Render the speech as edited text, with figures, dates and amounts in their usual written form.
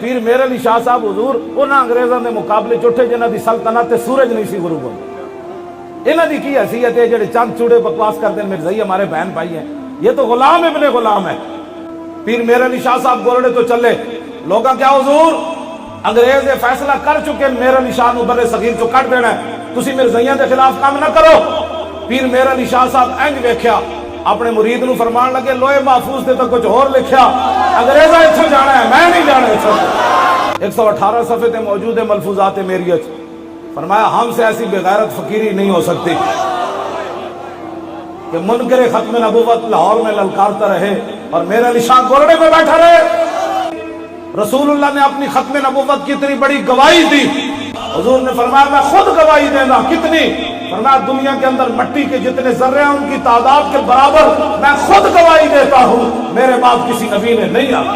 पीर मेहर अली शाह साहब हुजूर उन्होंने अंग्रेजों के मुकाबले चुठे जिन्हों की सल्तनत सूरज नहीं सी गुरु बन इन्हों की हैसियत है जो चंद चूड़े बकवास करते हैं मिर्जाई हमारे बहन भाई हैं ये तो गुलाम इब्ने गुलाम है। पीर मेहर अली शाह साहब गोरड़े तो चले लोग क्या हुजूर अंग्रेज ये फैसला कर चुके मेहर अली शाह बरे सगीर चो कट देना तुसी मिर्जाइयां के खिलाफ काम ना करो। पीर मेहर अली शाह साहब इंज वेख्या अपने मुरीद नूं फरमान लगे लोहे महफूज दे तो कुछ होर लिखा अंग्रेजा इत्थों जाना है मैं नहीं जाना इत्थों। 118 सफ़े ते मौजूद है मलफूजात मेरियत फरमाया हमसे ऐसी बेगैरत फकीरी नहीं हो सकती कि मुनकरे खत्म नबूवत लाहौर में ललकारता रहे और मेरे अली शाह गोरड़े में बैठा रहे। रसूलुल्लाह ने अपनी खत्म नबूवत की इतनी बड़ी गवाही दी हुजूर ने फरमाया मैं खुद गवाही देना कितनी फरमाया दुनिया के अंदर मट्टी के जितने जर्रे हैं उनकी तादाद के बराबर मैं खुद गवाही देता हूं मेरे बाद किसी नबी ने नहीं आया।